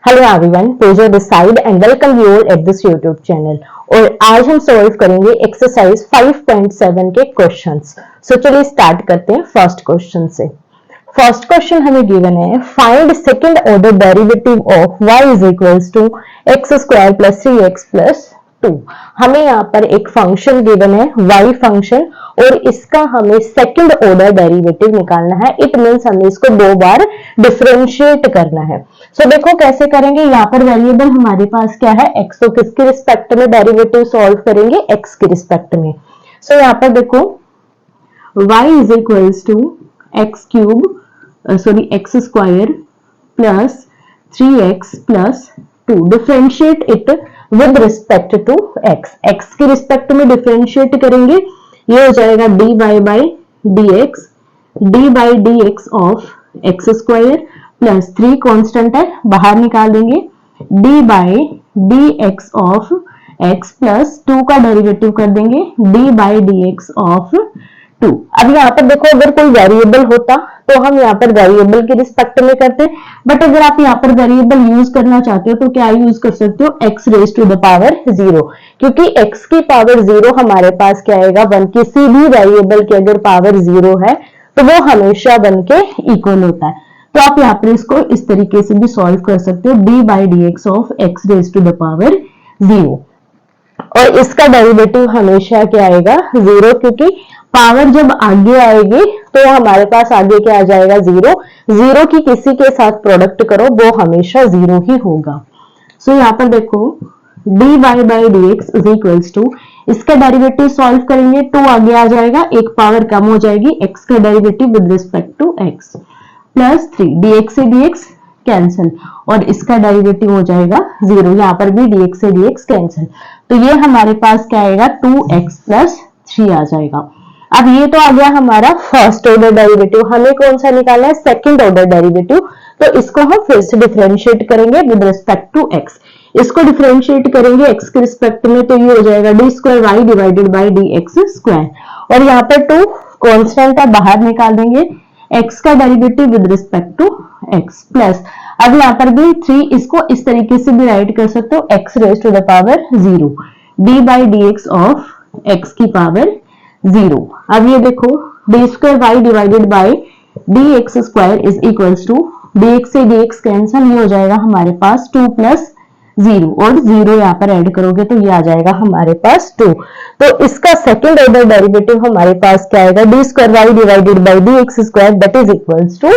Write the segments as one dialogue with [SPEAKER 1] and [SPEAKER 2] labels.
[SPEAKER 1] Hello everyone, Pooja this side and welcome you all at this YouTube channel. और आज हम solve करेंगे exercise 5.7 के क्वेश्चंस। सो चलिए स्टार्ट करते हैं फर्स्ट क्वेश्चन से। फर्स्ट क्वेश्चन हमें गिवन है, find second order derivative of y is equals to x square plus 3x plus 2। हमें यहाँ पर एक फंक्शन गिवन है y फंक्शन, और इसका हमें सेकंड ऑर्डर डेरिवेटिव निकालना है। इट मींस हमें इसको दो बार डिफरेंशिएट करना है। सो देखो कैसे करेंगे। यहाँ पर वेरिएबल हमारे पास क्या है, x। तो किसके रिस्पेक्ट में डेरिवेटिव सॉल्व करेंगे, x के रिस्पेक्ट में। सो यहाँ पर देखो y is equals to x square plus 3x plus 2। Differentiate it with respect to x। x के रिस्पेक्ट में डिफरेंशिएट करेंगे, ये हो जाएगा dy by dx of x square plus 3 constant है, बाहर निकाल देंगे, d by D x of x plus 2 का डेरिवेटिव कर देंगे d by D x of 2। अब यहाँ पर देखो, अगर कोई वेरिएबल होता तो हम यहाँ पर वेरिएबल के रिस्पेक्ट में करते, बट अगर आप यहाँ पर वेरिएबल यूज करना चाहते हो तो क्या यूज कर सकते हो, x raise to the power 0। क्योंकि x की पावर 0 हमारे पास क्या आएगा, 1। किसी भी वेरिएबल की अगर पावर 0 है तो वो हमेशा 1 के इक्वल होता है। तो आप यहाँ पर इसको इस तरीके से भी सॉल्व कर सकते हो, d by D x of x raise to the power 0। और इसका डेरिवेटिव हमेशा क्या आएगा, 0। क्योंकि पावर जब आगे आएगी तो हमारे पास आगे क्या आ जाएगा, 0। 0 की किसी के साथ प्रोडक्ट करो वो हमेशा 0 ही होगा। सो यहाँ पर देखो dy by D x is equals to, इसका डेरिवेटिव सॉल्व करेंगे, 2 आगे आ जाएगा, एक पावर कम हो जाएगी, x का derivative with respect to x plus 3 dx से dx कैंसिल, और इसका डेरिवेटिव हो जाएगा 0। यहाँ पर भी dx से dx कैंसिल, तो ये हमारे पास क्या आएगा, 2x प्लस 3 आ जाएगा। अब ये तो आ गया हमारा फर्स्ट ऑर्डर डेरिवेटिव। हमें कौन सा निकालना है, सेकंड ऑर्डर डेरिवेटिव। तो इसको हम फिर से डिफरेंशिएट करेंगे विद रिस्पेक्ट टू x। इसको डिफरेंशिएट करेंगे x के रिस्पेक्ट में, तो ये हो जाएगा d square Y divided by D x square, और यहाँ पर 2 कॉन्स्टेंट है, बाहर निकाल देंगे, x का derivative with respect to x plus, अब यहाँ पर भी 3, इसको इस तरीके से भी राइट कर सकते हो, x raise to the power 0 d by D x of x की पावर 0। अब ये देखो d square Y divided by D x square is equals to, d x से डी एक्स कैंसिल, ये हो जाएगा हमारे पास 2 प्लस 0, और 0 यहाँ पर ऐड करोगे तो ये आ जाएगा हमारे पास 2। तो इसका सेकंड ऑर्डर डेरिवेटिव हमारे पास क्या आएगा, d square Y divided by D x square that is equals to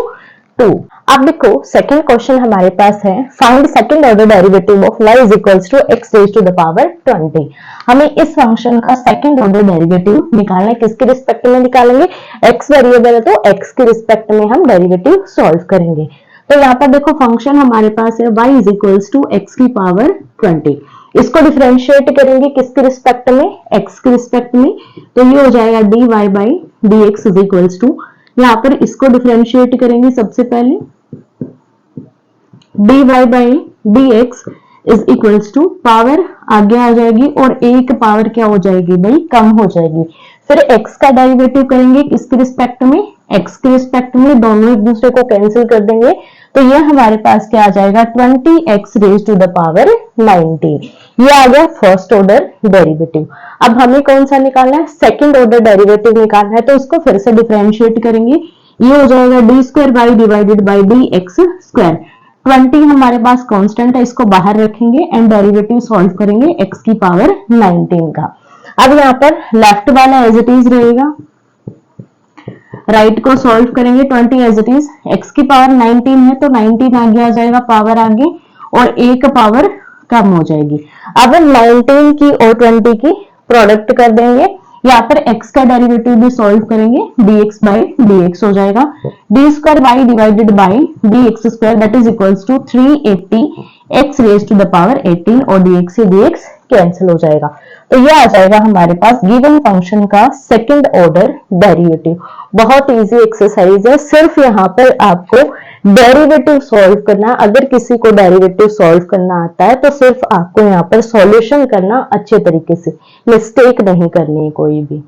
[SPEAKER 1] 2। अब देखो सेकंड क्वेश्चन हमारे पास है, find second order derivative of y is equals to x raise to the power 20। हमें इस फंक्शन का सेकंड ऑर्डर डेरिवेटिव निकालना है। किसके रिस्पेक्ट में निकालेंगे, x वेरिएबल है तो x के रिस्पेक्ट में हम डेरिवेटिव सॉल्व करेंगे। तो यहाँ पर देखो फंक्शन हमारे पास है y is equals to x की पावर 20। इसको डिफरेंशिएट करेंगे किसके रिस्पेक्ट में, x के रिस्पेक्ट में, तो ये हो जाएगा dy by D x is equals to, यहाँ पर इसको डिफरेंशिएट करेंगे सबसे पहले, dy by D x is equals to, power आगे आ जाएगी और एक पावर क्या हो जाएगी भाई, कम हो जाएगी। फिर x का डेरिवेटिव करेंगे किसके रिस्पेक्ट में, x के रिस्पेक्ट में, दोनों एक दूसरे को कैंसिल कर देंगे, तो ये हमारे पास क्या आ जाएगा, 20x raise to the power 19। ये आ गया फर्स्ट ऑर्डर डेरिवेटिव। अब हमें कौन सा निकालना है, सेकंड ऑर्डर डेरिवेटिव निकालना है, तो इसको फिर से डिफरेंशिएट करेंगे, ये हो जाएगा d square Y divided by D x square. 20 हमारे पास कांस्टेंट है, इसको बाहर रखेंगे एंड डेरिवेटिव सॉल्व करेंगे x की पावर 19 का। अब यहाँ पर लेफ्ट वाला एज इट इज रहेगा, राइट को सॉल्व करेंगे, 20 एज इट इज, x की पावर 19 है तो 19 आगे आ जाएगा, पावर आगे, और एक पावर कम हो जाएगी। अब 19 की और 20 की प्रोडक्ट कर देंगे, यहाँ पर x का डेरिवेटिव भी सॉल्व करेंगे, dx बाई dx हो जाएगा, d square Y divided by D x square that is equals to 380 x raise to the power 18, और dx से dx कैंसिल हो जाएगा। तो ये आ जाएगा हमारे पास गिवन फंक्शन का सेकंड ऑर्डर डेरिवेटिव। बहुत इजी एक्सरसाइज है, सिर्फ यहाँ पर आपको डेरिवेटिव सॉल्व करना। अगर किसी को डेरिवेटिव सॉल्व करना आता है तो सिर्फ आपको यहाँ पर सॉल्यूशन करना अच्छे तरीके से, मिस्टेक नहीं करनी है कोई भी।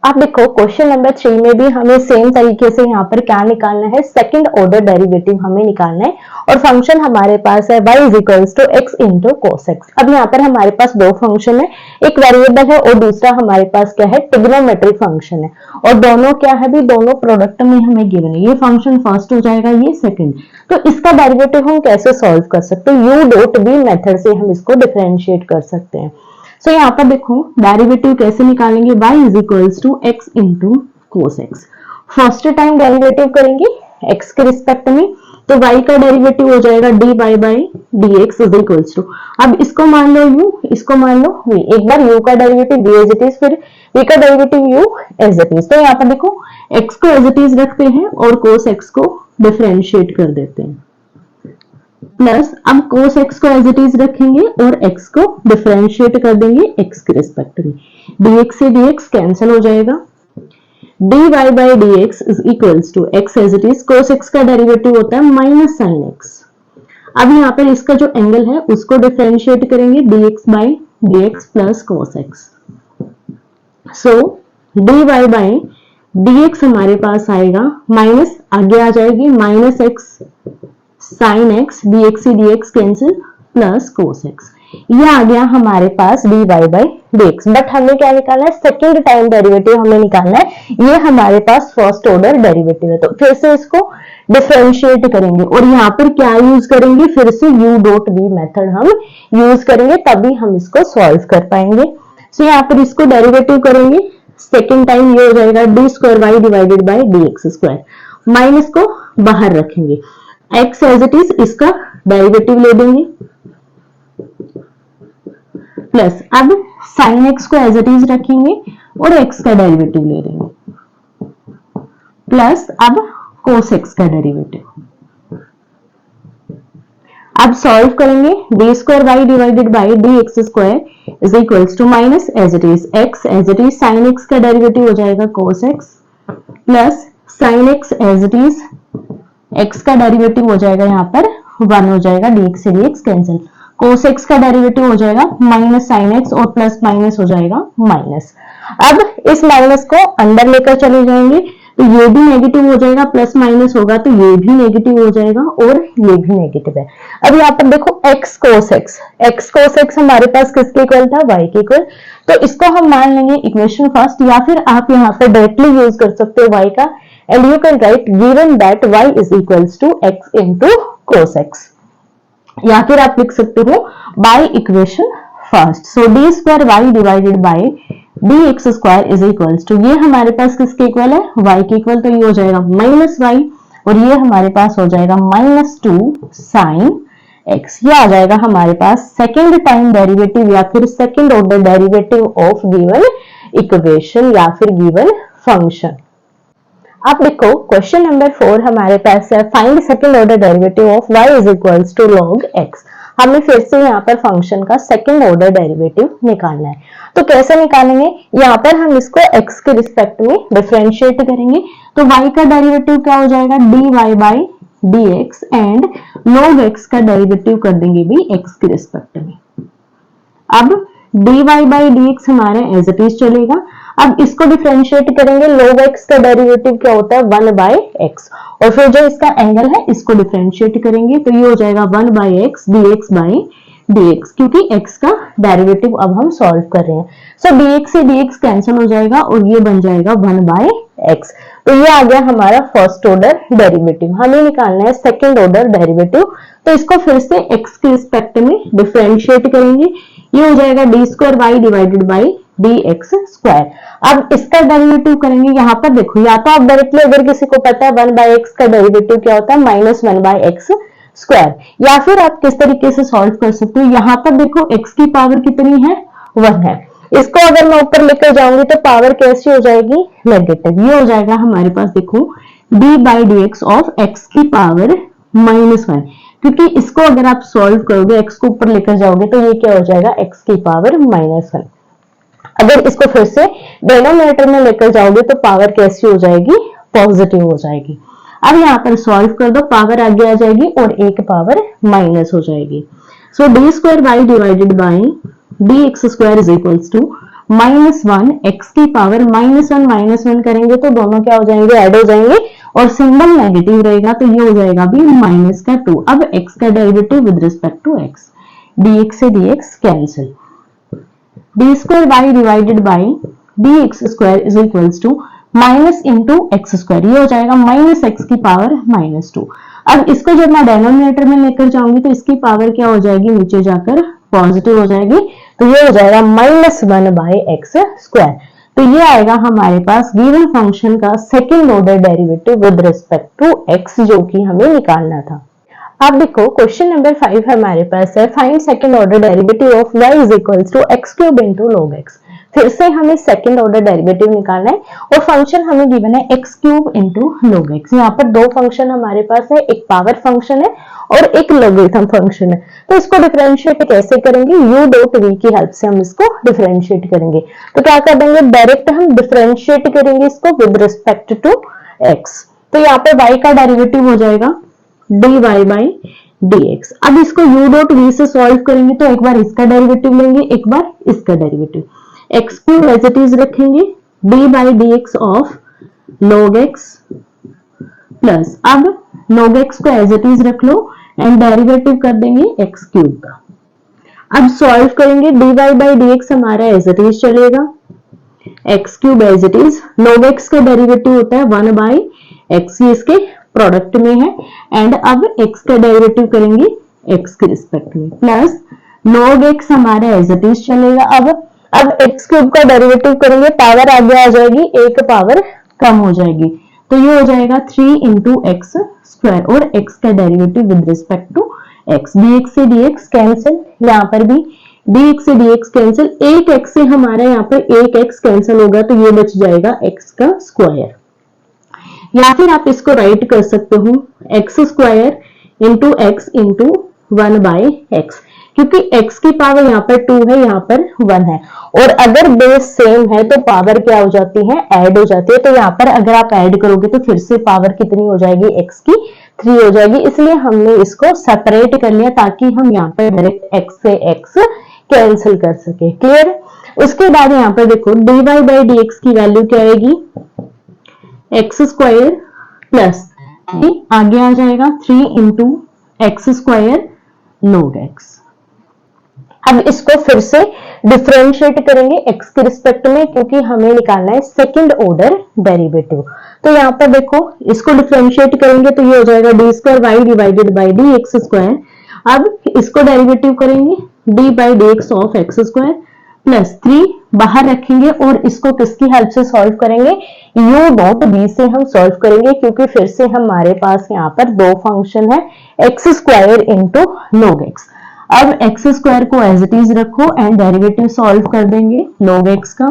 [SPEAKER 1] आप देखो क्वेश्चन नंबर 3 में भी हमें सेम तरीके से यहाँ पर क्या निकालना है, सेकंड ऑर्डर डेरिवेटिव हमें निकालना है और फंक्शन हमारे पास है y is equals to x into cos x. अब यहाँ पर हमारे पास दो फंक्शन है, एक वेरिएबल है और दूसरा हमारे पास क्या है, ट्रिग्नोमेट्रिक फंक्शन है और दोनों क्या है भी, दोनों प्रोडक्ट में हमें गिवन है। ये फंक्शन फर्स्ट हो जाएगा, ये सेकंड। तो इसका डेरिवेटिव हम कैसे सॉल्व कर सकते हैं, यू डॉट बी मेथड से हम इसको डिफरेंशिएट कर सकते हैं। सो यहाँ पर देखो डेरिवेटिव कैसे निकालेंगे, y is equals to x into cos x. First time derivative करेंगे x के रिस्पेक्ट में, तो y का डेरिवेटिव हो जाएगा dy by dx is equals to, अब इसको मान लो u, इसको मान लो v। एक बार u का derivative v as it is, फिर v का derivative u as it is. तो यहाँ पर देखो x को एज इट इज रखते हैं और cos x को डिफरेंशिएट कर देते हैं, प्लस अब cos x को एज इट इज रखेंगे और x को डिफरेंशिएट कर देंगे x के रिस्पेक्ट में। dx से dx कैंसिल हो जाएगा, dy by dx is equals to x as it is, cos x का डेरिवेटिव होता है माइनस sin x। अब यहाँ पर इसका जो एंगल है उसको डिफरेंशिएट करेंगे, dx by dx plus cos x। So dy by dx हमारे पास आएगा माइनस, आगे आ जाएगी minus x sin x, dx से dx cancel plus cos x। ये आ गया हमारे पास dy बाई dx। बट हमें क्या निकालना है, सेकंड टाइम डेरिवेटिव हमें निकालना है। ये हमारे पास फर्स्ट ऑर्डर डेरिवेटिव है, तो फिर से इसको डिफरेंशिएट करेंगे और यहाँ पर क्या यूज करेंगे, फिर से u डॉट b मेथड हम यूज करेंगे, तभी हम इसको सॉल्व कर पाएंगे। सो यहाँ पर इसको डेरिवेटिव करेंगे, सेकेंड टाइम ये हो जाएगा d square Y divided by D x square, minus को बाहर रखेंगे, x एज इट इज इसका डेरिवेटिव ले देंगे, प्लस अब sin x को एज इट इज रखेंगे और x का डेरिवेटिव ले देंगे, प्लस अब cos x का डेरिवेटिव। अब सॉल्व करेंगे, D square Y divided by D x square is equals to minus as it is x as it is, sin x का डेरिवेटिव हो जाएगा cos x plus sin x as it is, x का derivative हो जाएगा यहाँ पर 1 हो जाएगा, dx से dx कैंसिल, cos x का डेरिवेटिव हो जाएगा माइनस sin x और प्लस माइनस हो जाएगा माइनस। अब इस माइनस को अंदर लेकर चले जाएंगे तो ये भी नेगेटिव हो जाएगा, प्लस माइनस होगा तो ये भी नेगेटिव हो जाएगा और ये भी नेगेटिव है। अब यहाँ पर देखो x cos x हमारे पास किसके इक्वल था, y के इक्वल, तो इसको हम मान लेंगे इक्वेशन फर्स्ट, या फिर आप यहाँ पर डायरेक्टली यूज कर सकते हो y का, and you can write given that y is equals to x into cos x, या फिर आप लिख सकते हो by equation first। so d square y divided by dx square is equals to, ये हमारे पास किसके इक्वल है, y के इक्वल, तो ये हो जाएगा माइनस y और ये हमारे पास हो जाएगा माइनस 2 sin x। ये आ जाएगा हमारे पास सेकेंड टाइम डेरिवेटिव या फिर second order derivative of given equation या फिर गिवन फंक्शन। अब देखो क्वेश्चन नंबर 4 हमारे पास है, find second order derivative of y is equals to log x। हमें फिर से यहाँ पर फंक्शन का सेकंड ऑर्डर डेरिवेटिव निकालना है, तो कैसे निकालेंगे, यहाँ पर हम इसको x के रिस्पेक्ट में डिफरेंशिएट करेंगे, तो y का डेरिवेटिव क्या हो जाएगा, dy by dx and log x का डेरिवेटिव कर देंगे भी x के रिस्पेक्ट में। अब dy बाई dx हमारा एज इट इज चलेगा, अब इसको डिफरेंशिएट करेंगे, log x का डेरिवेटिव क्या होता है 1 बाई x, और फिर जो इसका एंगल है इसको डिफरेंशिएट करेंगे तो ये हो जाएगा 1 by x dx by dx, क्योंकि x का डेरिवेटिव अब हम सॉल्व कर रहे हैं। सो dx से dx कैंसिल हो जाएगा और ये बन जाएगा 1 बाई x। तो ये आ गया हमारा फर्स्ट ऑर्डर डेरिवेटिव। हमें निकालना है सेकेंड ऑर्डर डेरिवेटिव, तो इसको फिर से x के रिस्पेक्ट में डिफरेंशिएट करेंगे, ये हो जाएगा d square Y divided by D x square. अब इसका डेरिवेटिव करेंगे, यहाँ पर देखो या तो आप डायरेक्टली, अगर किसी को पता है 1 बाई एक्स का डेरिवेटिव क्या होता है माइनस 1 बाई एक्स स्क्वायर, या फिर आप किस तरीके से सॉल्व कर सकते हो, यहाँ पर देखो x की पावर कितनी है 1 है, इसको अगर मैं ऊपर लेकर जाऊंगी तो पावर कैसी हो जाएगी नेगेटिव, ये हो जाएगा हमारे पास देखो d बाई डी एक्स ऑफ x की पावर -1, क्योंकि इसको अगर आप सॉल्व करोगे x को ऊपर लेकर जाओगे तो ये क्या हो जाएगा x की पावर -1। अगर इसको फिर से डिनोमिनेटर में लेकर जाओगे तो पावर कैसी हो जाएगी, पॉजिटिव हो जाएगी। अब यहाँ पर सॉल्व कर दो, पावर आगे आ जाएगी और एक पावर माइनस हो जाएगी। So D square Y divided by D x square is equals to -1 x की पावर -1 करेंगे तो दोनों क्या हो जाएंगे, ऐड हो जाएंगे और सिंबल नेगेटिव रहेगा तो ये हो जाएगा भी -2। अब x का derivative with respect to x, dx से dx cancel, d square y divided by dx square is equals to minus into x square, ये हो जाएगा -x की पावर -2। अब इसको जब मैं डेनोमिनेटर में लेकर जाऊंगी तो इसकी पावर क्या हो जाएगी, नीचे जाकर पॉजिटिव हो जाएगी, तो ये हो जाएगा -1 बाई एक्स स्क्वायर। तो ये आएगा हमारे पास गिवन फंक्शन का second order derivative with respect to x, जो कि हमें निकालना था। अब देखो क्वेश्चन नंबर 5 हमारे पास है, find second order derivative of y is equals to x³ into log x। फिर से हमें सेकंड ऑर्डर डेरिवेटिव निकालना है और फंक्शन हमें गिवन है x³ इनटू log x। यहाँ पर दो फंक्शन हमारे पास है, एक पावर फंक्शन है और एक लॉगरिथम फंक्शन है। तो इसको डिफरेंशिएट कैसे करेंगे, u डॉट v की हेल्प से हम इसको डिफरेंशिएट करेंगे। तो क्या कर देंगे, डायरेक्ट हम डिफरेंशिएट करेंगे इसको विद रिस्पेक्ट टू x। तो यहाँ पर y का डेरिवेटिव हो जाएगा dy बाई dx। अब इसको u डॉट v से सॉल्व करेंगे तो एक बार इसका डेरिवेटिव लेंगे, एक बार इसका derivative, x³ as it is रखेंगे, d by dx of log x plus, अब log x को एज इट इज रख लो एंड डेरिवेटिव कर देंगे x³ का। अब सॉल्व करेंगे, dy बाई dx हमारा एज इट इज चलेगा, x³ as it is, log x का डेरिवेटिव होता है 1 बाई x, ये इसके प्रोडक्ट में है, एंड अब x का डेरिवेटिव करेंगे x के रिस्पेक्ट में, प्लस log x हमारा एज इट इज चलेगा। अब x³ का डेरिवेटिव करेंगे, पावर आगे आ जाएगी, एक पावर कम हो जाएगी, तो ये हो जाएगा 3 इंटू एक्स स्क्वायर और x का derivative with respect to x, dx से dx कैंसिल, यहाँ पर भी dx से dx कैंसिल, एक x से हमारा यहाँ पर एक x कैंसिल होगा तो ये बच जाएगा x का स्क्वायर, या फिर आप इसको राइट कर सकते हो x square into x into 1 by x, क्योंकि x की पावर यहाँ पर 2 है, यहाँ पर 1 है, और अगर बेस सेम है तो पावर क्या हो जाती है, ऐड हो जाती है। तो यहाँ पर अगर आप ऐड करोगे तो फिर से पावर कितनी हो जाएगी, x की 3 हो जाएगी, इसलिए हमने इसको सेपरेट कर लिया ताकि हम यहाँ पर डायरेक्ट x से x कैंसिल कर सके। क्लियर। उसके बाद यहाँ पर देखो dy बाई dx की वैल्यू क्या आएगी, एक्स स्क्वायर प्लस आगे आ जाएगा 3 into x square log x। अब इसको फिर से डिफरेंशिएट करेंगे x के रिस्पेक्ट में, क्योंकि हमें निकालना है सेकंड ऑर्डर डेरिवेटिव। तो यहाँ पर देखो इसको डिफरेंशिएट करेंगे तो ये हो जाएगा d square Y divided by D x square. अब इसको डेरिवेटिव करेंगे d by D x of x square plus 3 बाहर रखेंगे और इसको किसकी हेल्प से सॉल्व करेंगे, u डॉट b से हम सॉल्व करेंगे, क्योंकि फिर से हमारे पास यहाँ पर दो फंक्शन है x square into log x। अब एक्स स्क्वायर को एज इट इज रखो एंड डेरिवेटिव सॉल्व कर देंगे log x का,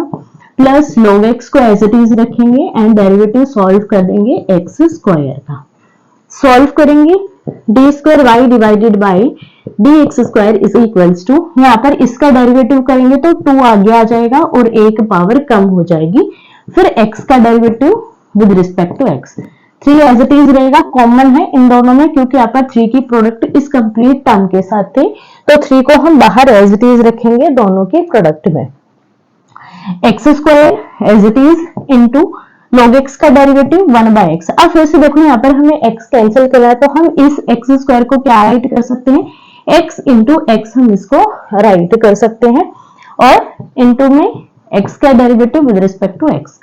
[SPEAKER 1] प्लस log x को एज इट इज रखेंगे एंड डेरिवेटिव सॉल्व कर देंगे एक्स स्क्वायर का। सॉल्व करेंगे D square Y divided by D x square is equals to, यहाँ पर इसका डेरिवेटिव करेंगे तो 2 आगे आ जाएगा और एक पावर कम हो जाएगी, फिर x का derivative with respect to x, 3 as it is रहेगा, कॉमन है इन दोनों में क्योंकि यहाँ पर 3 की प्रोडक्ट इस कंप्लीट टर्म के साथ थे, तो 3 को हम बाहर एज इट इज रखेंगे दोनों के प्रोडक्ट में। X square as it is into log x का डेरिवेटिव 1 बाय एक्स। अब फिर से देखो यहाँ पर हमें x कैंसिल करना है तो हम इस एक्स स्क्वायर को क्या राइट कर सकते हैं, x इंटू एक्स हम इसको राइट कर सकते हैं, और इंटू में x का derivative with respect to x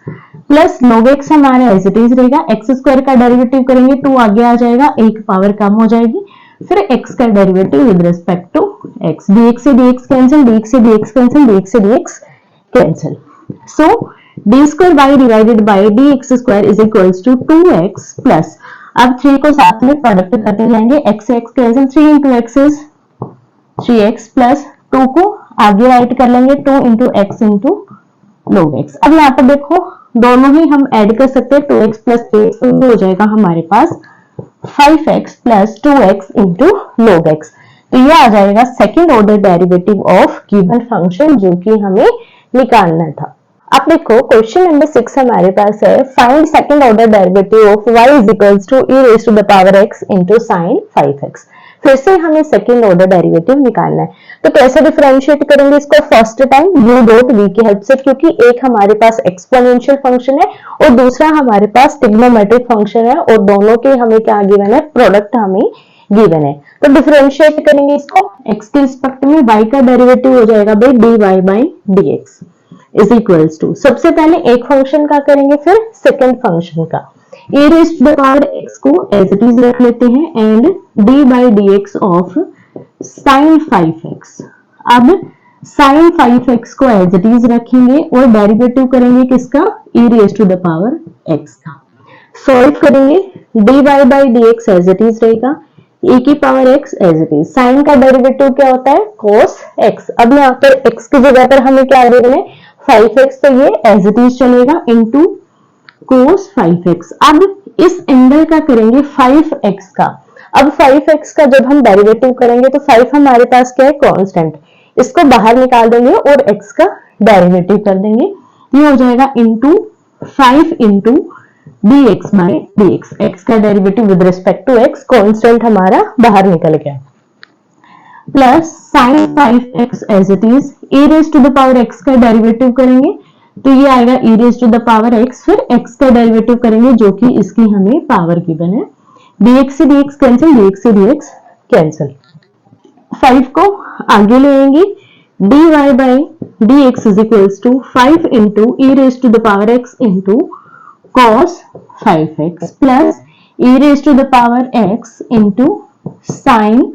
[SPEAKER 1] plus log x हमारा एज इट इज रहेगा, एक्स स्क्वायर का डेरिवेटिव करेंगे 2 आगे आ जाएगा, एक पावर कम हो जाएगी, फिर x का derivative with respect to x, dx से dx कैंसिल, dx से dx कैंसिल, dx से dx cancel. So D square Y divided by D x square is equals to 2x plus, अब 3 को साथ में प्रोडक्ट करते जाएंगे, x से x cancel, 3 into x is 3x plus 2 को आगे राइट कर लेंगे 2 into x into log x। अब यहाँ पर देखो दोनों ही हम ऐड कर सकते हैं, 2x प्लस 3x हो जाएगा हमारे पास 5x plus 2x into log x। तो ये आ जाएगा second order derivative of given function जो कि हमें निकालना था। अब देखो क्वेश्चन नंबर 6 हमारे पास है, find second order derivative of y is equals to e raise to the power x into sin 5x। फिर से हमें सेकेंड ऑर्डर डेरिवेटिव निकालना है। तो कैसे डिफरेंशिएट करेंगे इसको? First time u dot v की हेल्प से, क्योंकि एक हमारे पास एक्सपोनेंशियल फंक्शन है और दूसरा हमारे पास ट्रिग्नोमेट्रिक फंक्शन है और दोनों के हमें क्या गिवन है? प्रोडक्ट हमें गिवन है। तो डिफरेंशिएट करेंगे इसको x के रिस्पेक्ट में, y का डेरिवेटिव हो जाएगा भाई dy by dx is equals to, सबसे पहले एक फंक्शन का करेंगे फिर सेकेंड फंक्शन का। e raise to the power x को एज इट इज रख लेते हैं and d by dx of sin 5x। अब sin 5x को एज इट इज रखेंगे और डेरिवेटिव करेंगे किसका? e raise to the power x का। सॉल्व करेंगे, dy by dx as it is रहेगा, e की power x as it is. Sine का डेरिवेटिव क्या होता है? cos x। अब यहाँ पर x की जगह पर हमें क्या दे रहे हैं? 5x, तो ये एज इट इज चलेगा इनटू cos 5x। अब इस एंगल का करेंगे 5x का। अब 5x का जब हम डेरिवेटिव करेंगे तो 5 हमारे पास क्या है? कांस्टेंट। इसको बाहर निकाल देंगे और x का डेरिवेटिव कर देंगे। ये हो जाएगा into 5 into dx by dx। x का derivative with respect to x, constant हमारा बाहर निकल गया, plus sin 5x as it is. e raise to the power x का डेरिवेटिव करेंगे तो ये आएगा e raise to the power x, फिर x का डेरिवेटिव करेंगे जो कि इसकी हमें पावर गिवन है। dx से dx कैंसिल, dx से dx कैंसिल। 5 को आगे ले आएंगे, dy by dx is equals to 5 into e raise to the power x into cos 5x plus e raise to the power x into sin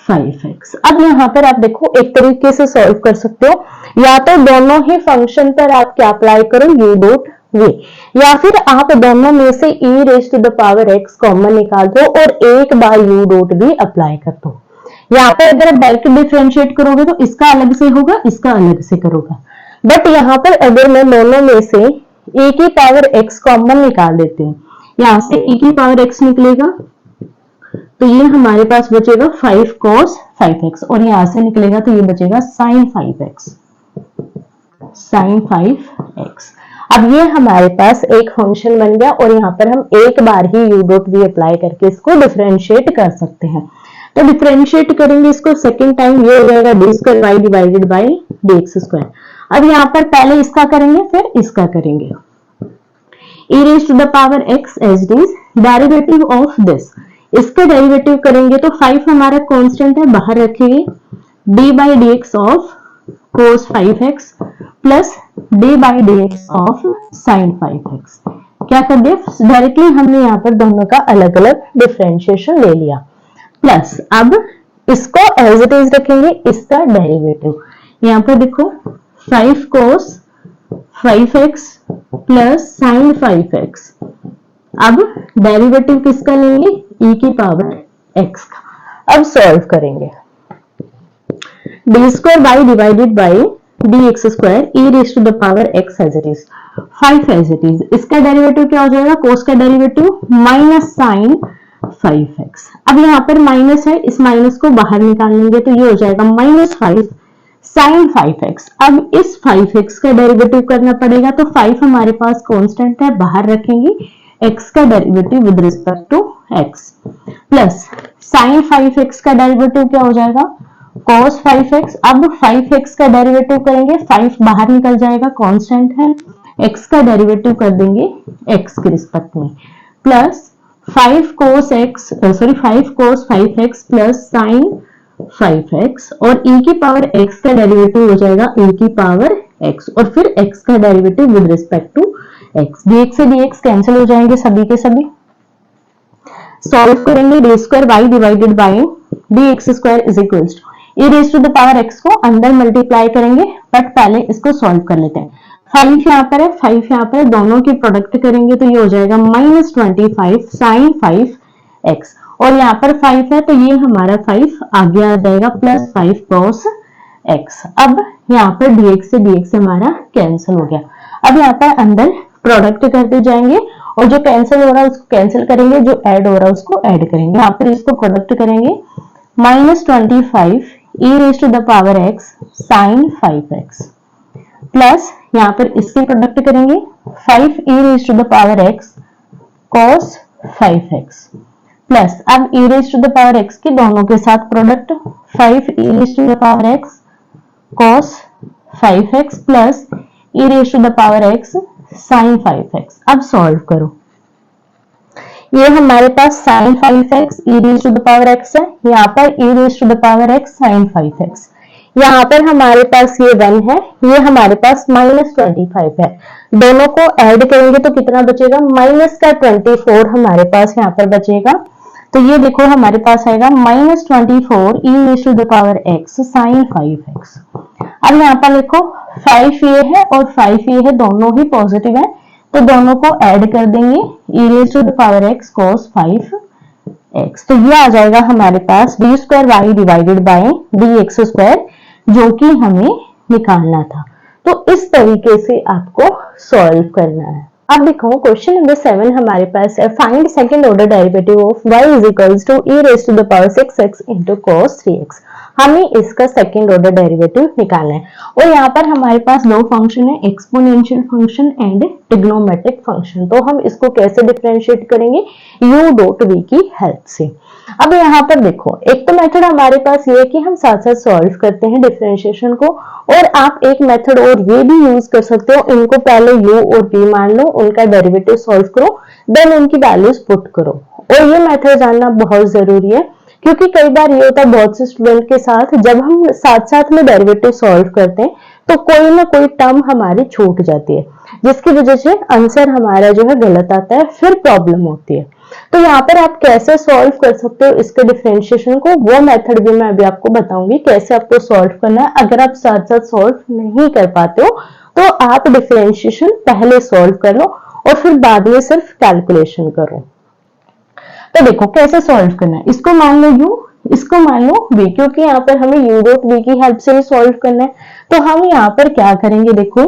[SPEAKER 1] 5x। अब यहाँ पर आप देखो एक तरीके से सॉल्व कर सकते हो, या तो दोनों ही फंक्शन पर आप क्या अप्लाई करो? u डॉट v, या फिर आप दोनों में से e raise to the power x common निकाल दो और एक बार u डॉट v अप्लाई कर दो। यहाँ पर अगर आप डायरेक्ट डिफरेंशिएट करोगे तो इसका अलग से होगा, इसका अलग से करोगा, बट यहाँ पर अगर मैं दोनों में से e की पावर x कॉमन निकाल देती हूँ, यहाँ से e की पावर x निकलेगा तो ये हमारे पास बचेगा 5 cos 5x और यहां से निकलेगा तो ये बचेगा sin 5x, sin 5x। अब ये हमारे पास एक फंक्शन बन गया और यहाँ पर हम एक बार ही u डॉट v अप्लाई करके इसको डिफरेंशिएट कर सकते हैं। तो डिफरेंशिएट करेंगे इसको सेकेंड टाइम, ये हो जाएगा d square Y divided by dx square. अब यहाँ पर पहले इसका करेंगे फिर इसका करेंगे, e raise to the power x as it is, derivative of this, इसका डेरिवेटिव करेंगे तो 5 हमारा कांस्टेंट है, बाहर रखेंगे, d by dx of cos 5x plus d by dx of sin 5x। क्या कर दिया? डायरेक्टली हमने यहाँ पर दोनों का अलग अलग डिफरेंशिएशन ले लिया, प्लस अब इसको एज इट इज रखेंगे, इसका डेरिवेटिव यहाँ पर देखो 5 cos 5x plus sin 5x। अब डेरिवेटिव किसका लेंगे? e की पावर x का। अब सॉल्व करेंगे, D square by divided by dx square e raise to the power x as it is, 5 as it is. इसका डेरिवेटिव क्या हो जाएगा? cos का डेरिवेटिव माइनस sin 5x। अब यहाँ पर माइनस है, इस माइनस को बाहर निकाल लेंगे तो ये हो जाएगा माइनस 5 sin 5x। अब इस 5x का डेरिवेटिव करना पड़ेगा तो 5 हमारे पास कांस्टेंट है, बाहर रखेंगे, x का derivative with respect to x plus sin 5x का डेरिवेटिव क्या हो जाएगा? cos 5x। अब 5x का डेरिवेटिव करेंगे, 5 बाहर निकल जाएगा, कांस्टेंट है, x का डेरिवेटिव कर देंगे x के रिस्पेक्ट में, plus 5 cos 5x plus sin 5x और e की पावर x का डेरिवेटिव हो जाएगा e की पावर x और फिर x का derivative with respect to x। dx से dx कैंसिल हो जाएंगे सभी के सभी। सॉल्व करेंगे, D square Y divided by dx square is equals to e raise to the power x को अंदर मल्टीप्लाई करेंगे, बट पहले इसको सॉल्व कर लेते हैं। 5 यहाँ पर है, 5 यहाँ पर है, दोनों की प्रोडक्ट करेंगे तो ये हो जाएगा माइनस 25 sin 5x और यहाँ पर 5 है तो ये हमारा 5 आगे आ जाएगा प्लस 5 cos x। अब यहाँ पर dx से dx हमारा कैंसिल हो गया। अब यहाँ पर अंदर प्रोडक्ट करते जाएंगे और जो कैंसिल हो रहा है उसको कैंसिल करेंगे, जो ऐड हो रहा है उसको ऐड करेंगे। यहाँ पर इसको प्रोडक्ट करेंगे, minus 25 e raise to the power x sin 5x plus यहाँ पर इसके प्रोडक्ट करेंगे 5 e raise to the power x cos 5x plus अब e raise to the power x की दोनों के साथ product 5 e raise to the power x cos 5x plus e raise to the power x sin 5x। अब solve करो, ये हमारे पास sin 5x e raise to the power x है, यहाँ पर e raise to the power x sin 5x, यहाँ पर हमारे पास ये 1 है, ये हमारे पास -25 है। दोनों को ऐड करेंगे तो कितना बचेगा, माइनस का 24 हमारे पास यहाँ पर बचेगा। तो ये देखो हमारे पास आएगा -24 e raise to the power x sin 5x। अब यहाँ पर देखो 5 ये है और 5 ये है, दोनों ही पॉजिटिव है, तो दोनों को ऐड कर देंगे e raise to the power x cos 5x। तो ये आ जाएगा हमारे पास d2y डिवाइडेड बाय dx2, जो कि हमें निकालना था। तो इस तरीके से आपको सॉल्व करना है। अब देखो क्वेश्चन नंबर 7 हमारे पास है, find second order derivative of y is equals to e raise to the power 6x into cos 3x। हमें इसका सेकंड ऑर्डर डेरिवेटिव निकालना है और यहाँ पर हमारे पास दो फंक्शन है, exponential function and trigonometric function. तो हम इसको कैसे डिफरेंशिएट करेंगे, u डॉट v की हेल्प से। अब यहाँ पर देखो, एक तो मेथड हमारे पास ये है कि हम साथ साथ सॉल्व करते हैं डिफरेंशिएशन को, और आप एक मेथड और ये भी यूज कर सकते हो, इनको पहले u और v मान लो, उनका डेरिवेटिव सॉल्व करो, देन उनकी वैल्यूज पुट करो। और ये मेथड जानना बहुत जरूरी है, क्योंकि कई बार ये होता है बहुत से स्टूडेंट के साथ, जब हम साथ साथ में डेरिवेटिव सॉल्व करते हैं तो कोई ना कोई टर्म हमारी छूट जाती है, जिसकी वजह से आंसर हमारा जो है गलत आता है, फिर प्रॉब्लम होती है। तो यहाँ पर आप कैसे सॉल्व कर सकते हो इसके डिफरेंशिएशन को, वो मेथड भी मैं अभी आपको बताऊंगी कैसे आपको सॉल्व करना है। अगर आप साथ साथ सॉल्व नहीं कर पाते हो तो आप डिफरेंशिएशन पहले सॉल्व कर लो और फिर बाद में सिर्फ कैलकुलेशन करो। तो देखो कैसे सॉल्व करना है, इसको मान लो u, इसको मान लो v, क्योंकि यहाँ पर हमें u डॉट v की हेल्प से ही सॉल्व करना है। तो हम यहाँ पर क्या करेंगे, देखो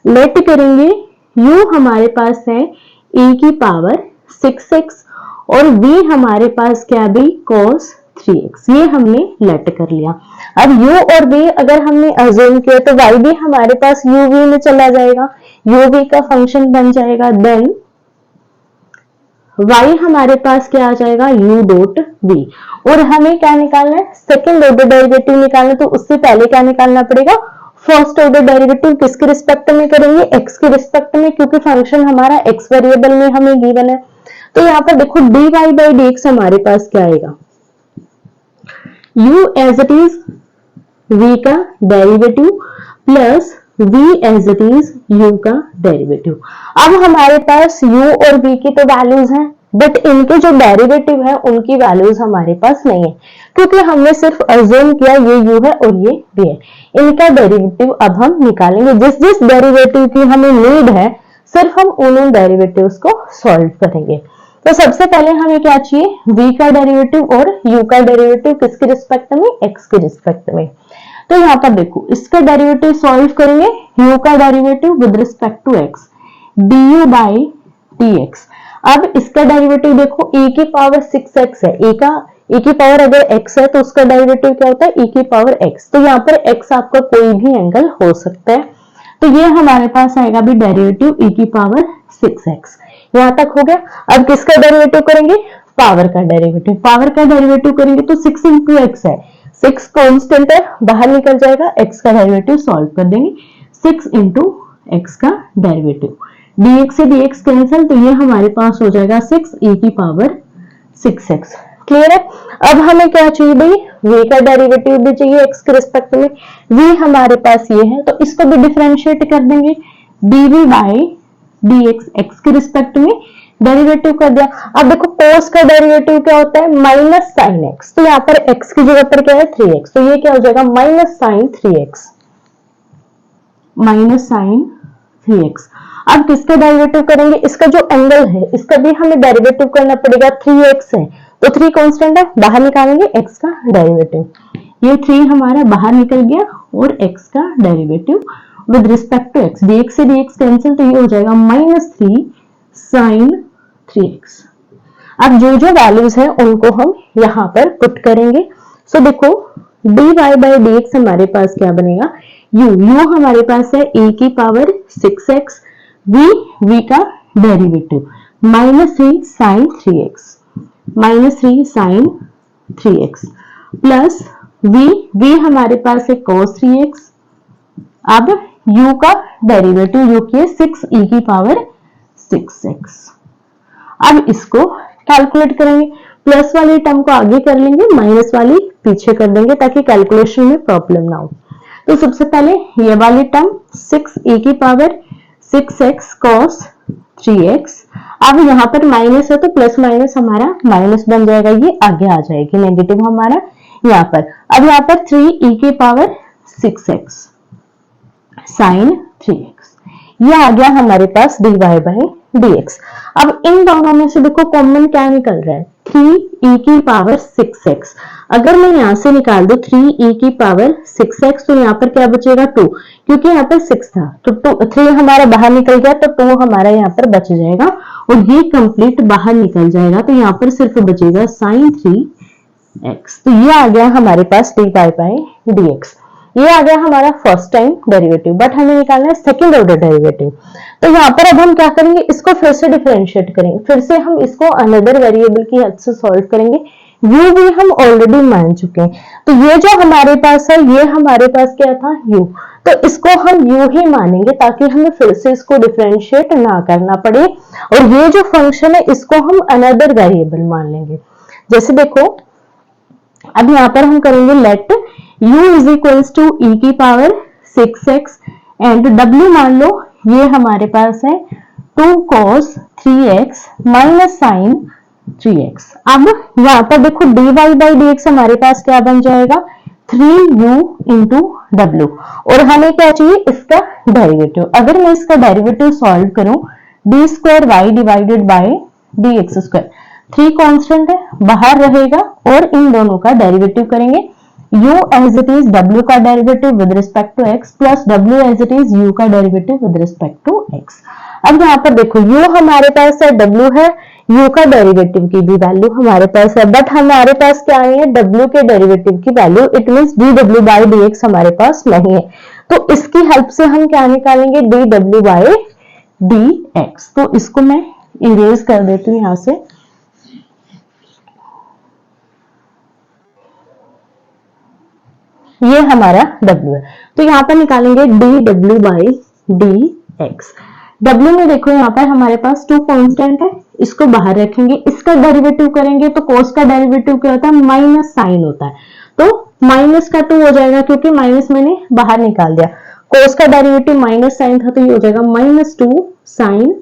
[SPEAKER 1] लेट करेंगे, u हमारे पास है e की पावर 6x और v हमारे पास क्या भी cos 3x, ये हमने लेट कर लिया। अब u और v अगर हमने अज्यूम किया तो y भी हमारे पास u v में चला जाएगा, u v का फंक्शन बन जाएगा, देन y हमारे पास क्या आ जाएगा, u डॉट v। और हमें क्या निकालना है, सेकंड ऑर्डर डेरिवेटिव निकालना है। तो उससे पहले क्या निकालना पड़ेगा, फर्स्ट ऑर्डर डेरिवेटिव किसके रिस्पेक्ट में करेंगे, x के रिस्पेक्ट में, क्योंकि फंक्शन हमारा x वेरिएबल में हमें गिवन है। तो यहाँ पर देखो dy बाई dx हमारे पास क्या आएगा, u as it is v का derivative plus v as it is u का डेरिवेटिव। अब हमारे पास u और v की तो वैल्यूज हैं, बट इनके जो डेरिवेटिव है उनकी वैल्यूज हमारे पास नहीं है, क्योंकि हमने सिर्फ अज्यूम किया ये u है और ये v है। इनका डेरिवेटिव अब हम निकालेंगे, जिस जिस डेरिवेटिव की हमें नीड है सिर्फ हम उन डेरिवेटिव्स को सॉल्व करेंगे। तो सबसे पहले हमें क्या चाहिए, v का डेरिवेटिव और u का डेरिवेटिव किसके रिस्पेक्ट में, x के रिस्पेक्ट में। तो यहाँ पर देखो इसका डेरिवेटिव सॉल्व करेंगे, u का derivative with respect to x du by dx। अब इसका डेरिवेटिव देखो e की पावर 6x है, e की पावर अगर x है तो उसका डेरिवेटिव क्या होता है, e की पावर x। तो यहाँ पर x आपका कोई भी एंगल हो सकता है। तो ये हमारे पास आएगा भी डेरिवेटिव e की पावर 6x। यहाँ तक हो गया। अब किसका डेरिवेटिव करेंगे, पावर का डेरिवेटिव। पावर का डेरिवेटिव करेंगे तो 6 इंटू एक्स है, 6 कॉन्स्टेंट है, बाहर निकल जाएगा, x का डेरिवेटिव सॉल्व कर देंगे, 6 इंटू एक्स का डेरिवेटिव, dx से dx कैंसिल, तो ये हमारे पास हो जाएगा 6 e की पावर 6x। क्लियर है। अब हमें क्या चाहिए भाई, v का डेरिवेटिव भी चाहिए x के रिस्पेक्ट में, v हमारे पास ये है तो इसको भी डिफरेंशिएट कर देंगे, dv बाई dx x के रिस्पेक्ट में डेरिवेटिव कर दिया। अब देखो cos का डेरिवेटिव क्या होता है, माइनस साइन x, तो यहाँ पर x की जगह पर क्या है 3x, तो ये क्या हो जाएगा minus sine 3x, minus sine 3x। अब किसका डेरिवेटिव करेंगे, इसका जो एंगल है इसका भी हमें डेरिवेटिव करना पड़ेगा, 3x है तो 3 कांस्टेंट है, बाहर निकालेंगे x का डेरिवेटिव, ये 3 हमारा बाहर निकल गया और x का derivative with respect to x, dx से dx कैंसिल, तो ये हो जाएगा -3 साइन 3x। अब जो जो वैल्यूज है उनको हम यहाँ पर पुट करेंगे। सो देखो dy बाई dx हमारे पास क्या बनेगा, u हमारे पास है a की पावर 6x, v का derivative -3 sine 3x -3 sine 3x plus v हमारे पास है cos 3x। अब u का डेरिवेटिव जो कि है 6e की पावर 6x। अब इसको कैलकुलेट करेंगे, प्लस वाली टर्म को आगे कर लेंगे, माइनस वाली पीछे कर देंगे ताकि कैलकुलेशन में प्रॉब्लम ना हो। तो सबसे पहले ये वाली टर्म 6e की पावर 6x cos 3x। अब यहाँ पर माइनस है तो प्लस माइनस हमारा माइनस बन जाएगा, ये आगे आ जाएगी नेगेटिव हमारा यहाँ पर। अब यहाँ पर 3e की पावर 6x साइन 3x, ये आ गया हमारे पास dy बाई dx। अब इन दोनों में से देखो कॉमन क्या निकल रहा है, 3e की पावर 6x। अगर मैं यहाँ से निकाल दूं 3e की पावर 6x तो यहाँ पर क्या बचेगा 2, क्योंकि यहाँ पर 6 था तो 3 हमारा बाहर निकल गया तो 2 हमारा यहाँ पर बच जाएगा और ये कंप्लीट बाहर निकल जाएगा। तो यहाँ पर सिर्फ बचेगा साइन 3x। तो ये आ गया हमारे पास dy बाई dx। ये आ गया हमारा फर्स्ट टाइम डेरिवेटिव, बट हमें निकालना है सेकंड ऑर्डर डेरिवेटिव। तो यहाँ पर अब हम क्या करेंगे, इसको फिर से डिफरेंशिएट करेंगे, फिर से हम इसको अनदर वेरिएबल की हेल्प से सॉल्व करेंगे। u भी हम ऑलरेडी मान चुके हैं, तो ये जो हमारे पास है ये हमारे पास क्या था u, तो इसको हम u ही मानेंगे ताकि हमें फिर से इसको डिफरेंशिएट ना करना पड़े। और ये जो फंक्शन है इसको हम अनदर वेरिएबल मान लेंगे। जैसे देखो अब यहाँ पर हम करेंगे let u is equals to e की पावर 6x एंड w मान लो ये हमारे पास है 2 cos 3x minus sine 3x। अब यहाँ पर देखो dy बाई dx हमारे पास क्या बन जाएगा 3u इंटू w, और हमें क्या चाहिए इसका डेरिवेटिव। अगर मैं इसका डेरिवेटिव सॉल्व करूं d square Y divided by dx square, 3 constant है बाहर रहेगा और इन दोनों का डेरिवेटिव करेंगे। u as it is w का derivative with respect to x plus w as it is u का derivative with respect to x। अब यहाँ पर देखो u हमारे पास है, w है, u का डेरिवेटिव की भी वैल्यू हमारे पास है, बट हमारे पास क्या नहीं है w के डेरिवेटिव की value, it means dw by dx हमारे पास नहीं है। तो इसकी हेल्प से हम क्या निकालेंगे dw बाई dx। तो इसको मैं इरेज कर देती हूँ यहाँ से। ये हमारा w है, तो यहाँ पर निकालेंगे dw बाई dx। w में देखो यहाँ पर हमारे पास 2 कांस्टेंट है, इसको बाहर रखेंगे, इसका डेरिवेटिव करेंगे तो cos का डेरिवेटिव क्या होता है माइनस साइन होता है, तो माइनस का 2 हो जाएगा क्योंकि माइनस मैंने बाहर निकाल दिया। cos का डेरिवेटिव माइनस साइन था तो ये हो जाएगा -2 साइन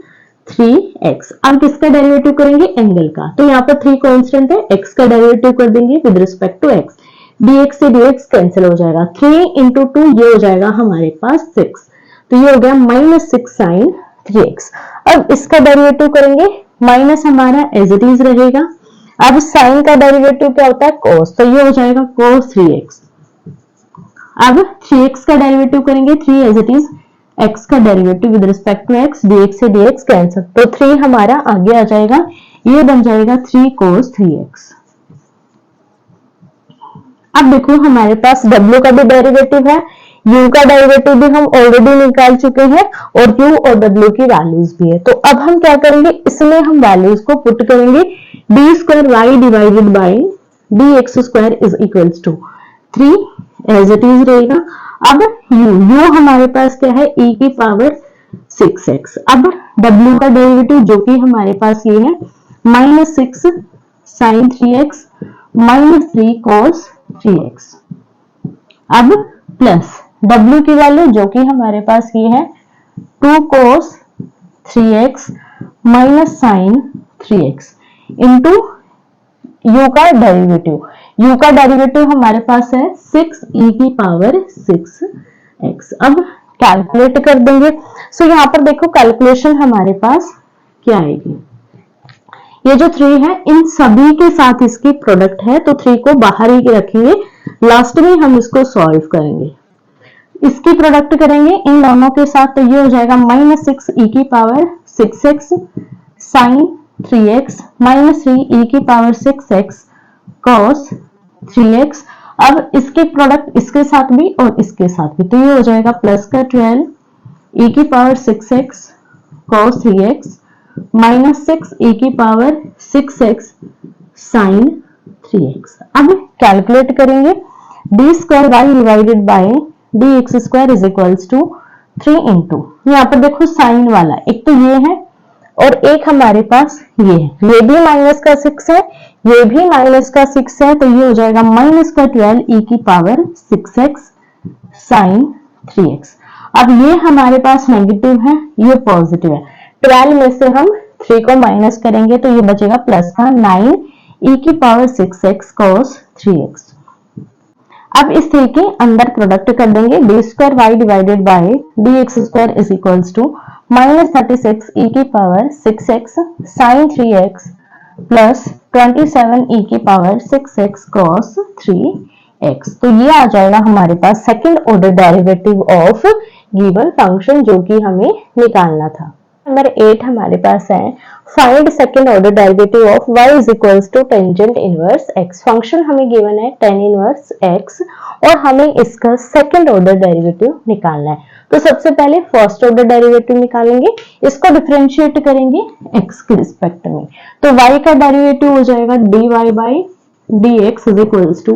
[SPEAKER 1] 3x। अब किसका डेरिवेटिव करेंगे एंगल का, तो यहाँ पर 3 कांस्टेंट है, x का डेरिवेटिव कर देंगे with respect to x, dx से dx कैंसिल हो जाएगा, 3 इंटू 2 ये हो जाएगा हमारे पास 6, तो ये हो गया -6 साइन 3x। अब इसका डेरिवेटिव करेंगे, माइनस हमारा एज इट इज रहेगा। अब साइन का डेरिवेटिव क्या होता है cos, तो ये हो जाएगा cos 3x। अब 3x का डेरिवेटिव करेंगे, 3 एज इट इज, x का derivative with respect to x, dx से dx कैंसिल, तो 3 हमारा आगे आ जाएगा, ये बन जाएगा 3 cos 3x। अब देखो हमारे पास w का भी डेरिवेटिव है, u का डेरिवेटिव भी हम ऑलरेडी निकाल चुके हैं और u और w की वैल्यूज भी है। तो अब हम क्या करेंगे, इसमें हम वैल्यूज को पुट करेंगे, d square Y divided by dx square is equals to 3 as it is रहेगा। अब u हमारे पास क्या है e की पावर 6x। अब w का डेरिवेटिव जो कि हमारे पास ये है -6 साइन 3x -3 cos 3x। अब प्लस w की वैल्यू जो कि हमारे पास ये है 2 cos 3x minus sine 3x into u का डेरिवेटिव हमारे पास है 6e की पावर 6x। अब कैलकुलेट कर देंगे। सो यहाँ पर देखो कैलकुलेशन हमारे पास क्या आएगी, ये जो 3 है इन सभी के साथ इसकी प्रोडक्ट है तो 3 को बाहर ही रखेंगे, लास्ट में हम इसको सॉल्व करेंगे, इसकी प्रोडक्ट करेंगे इन दोनों के साथ, तो ये हो जाएगा -6e की power 6x sine 3x -3e की पावर 6x cos 3x। अब इसके प्रोडक्ट इसके साथ भी और इसके साथ भी, तो ये हो जाएगा प्लस का 12e की power 6x cos 3x -6e की पावर 6x साइन 3x। अब कैलकुलेट करेंगे D square Y divided by D x square is equals to 3 into, यहाँ पर देखो साइन वाला एक तो ये है और एक हमारे पास ये है, ये भी माइनस का 6 है, ये भी माइनस का 6 है, तो ये हो जाएगा माइनस का 12 e की पावर 6x साइन 3x। अब ये हमारे पास नेगेटिव है, ये पॉजिटिव है, 12 में से हम 3 को माइनस करेंगे तो ये बचेगा प्लस का 9 e की पावर 6x cos 3x। अब इस 3 के अंदर प्रोडक्ट कर देंगे, D square Y divided by D x square is equals to minus 36 e की power 6x sine 3x plus 27 e की पावर 6x cos 3x। तो ये आ जाएगा हमारे पास second order derivative of given function जो कि हमें निकालना था। नंबर 8 हमारे पास है find second order derivative of y is equals to tangent inverse x। Function हमें गिवन है tan इनवर्स x और हमें इसका सेकंड ऑर्डर डेरिवेटिव निकालना है। तो सबसे पहले फर्स्ट ऑर्डर डेरिवेटिव निकालेंगे, इसको डिफरेंशिएट करेंगे x के रिस्पेक्ट में, तो y का डेरिवेटिव हो जाएगा dy by dx is equals to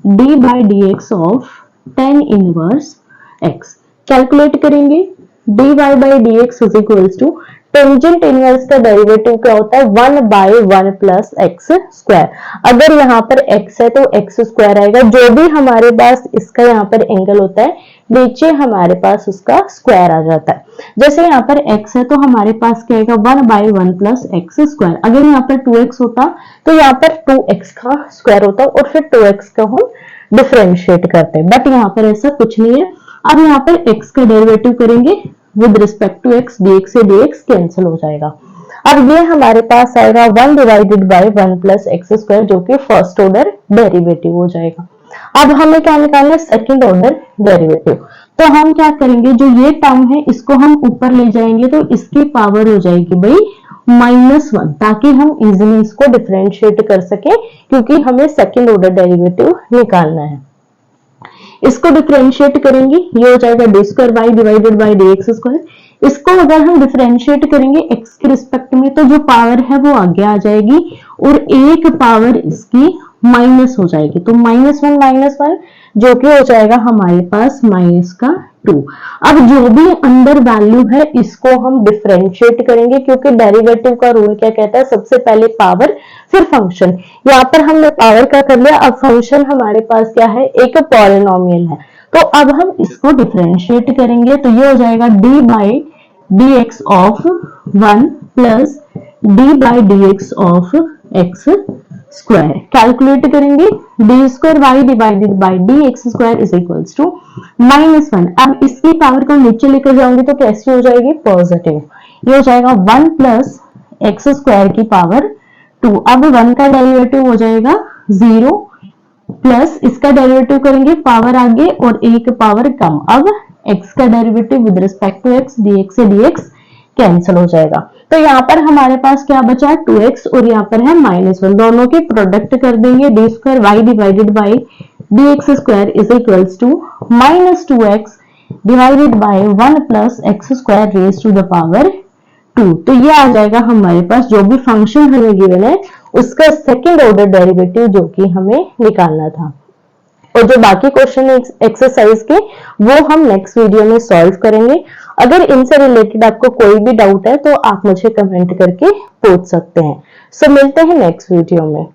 [SPEAKER 1] d by dx of tan inverse x। Calculate करेंगे dy by dx is equals to tangent inverse का डेरिवेटिव क्या होता है 1 बाई 1 प्लस एक्स स्क्वायर। अगर यहाँ पर x है तो एक्स स्क्वायर आएगा, जो भी हमारे पास इसका यहाँ पर एंगल होता है नीचे हमारे पास उसका स्क्वायर आ जाता है। जैसे यहाँ पर x है तो हमारे पास क्या आएगा 1 बाई 1 प्लस एक्स स्क्वायर। अगर यहाँ पर 2x होता तो यहाँ पर 2x का स्क्वायर होता और फिर 2x का हम डिफरेंशिएट करते हैं, बट यहाँ पर ऐसा कुछ नहीं है। अब यहाँ पर x का डेरिवेटिव करेंगे with respect to x, dx से dx कैंसिल हो जाएगा। अब ये हमारे पास आएगा 1 divided by 1 plus x square जो कि फर्स्ट ऑर्डर डेरिवेटिव हो जाएगा। अब हमें क्या निकालना है सेकंड ऑर्डर डेरिवेटिव। तो हम क्या करेंगे, जो ये टर्म है इसको हम ऊपर ले जाएंगे तो इसकी पावर हो जाएगी भाई -1, ताकि हम इजीली इसको डिफरेंशिएट कर सके क्योंकि हमें सेकंड ऑर्डर डेरिवेटिव निकालना है। इसको डिफरेंशिएट करेंगे, ये हो जाएगा d square Y divided by D x square. इसको अगर हम डिफरेंशिएट करेंगे एक्स के रिस्पेक्ट में तो जो पावर है वो आगे आ जाएगी और एक पावर इसकी माइनस हो जाएगी, तो -1 जो कि हो जाएगा हमारे पास -2। अब जो भी अंदर वैल्यू है इसको हम डिफरेंशिएट करेंगे क्योंकि डेरिवेटिव का रूल क्या कहता है सबसे पहले पावर फिर फंक्शन। यहाँ पर हमने पावर का कर लिया, अब फंक्शन हमारे पास क्या है एक पॉलिनोमियल है, तो अब हम इसको डिफरेंशिएट करेंगे तो ये हो जाएगा d बाई D x of 1 plus d बाई D x of x square. Calculate करेंगे D square Y divided by D x square is equals to -1। अब इसकी पावर को नीचे लेकर जाऊंगी तो कैसी हो जाएगी पॉजिटिव, ये हो जाएगा 1 प्लस एक्स स्क्वायर की पावर 2। अब 1 का डेरिवेटिव हो जाएगा 0 प्लस इसका डेरिवेटिव करेंगे पावर आगे और एक पावर कम। अब x का derivative with respect to x dx से dx कैंसिल हो जाएगा, तो यहाँ पर हमारे पास क्या बचा है 2x और यहाँ पर है -1, दोनों के प्रोडक्ट कर देंगे D square Y divided by D x square is equals to -2x divided by 1 plus x square raise to the power 2। तो ये आ जाएगा हमारे पास जो भी फंक्शन हमें गिवन है उसका सेकंड ऑर्डर डेरिवेटिव जो कि हमें निकालना था। और जो बाकी क्वेश्चन एक्सरसाइज के वो हम नेक्स्ट वीडियो में सॉल्व करेंगे। अगर इनसे रिलेटेड आपको कोई भी डाउट है तो आप मुझे कमेंट करके पूछ सकते हैं। सो मिलते हैं नेक्स्ट वीडियो में।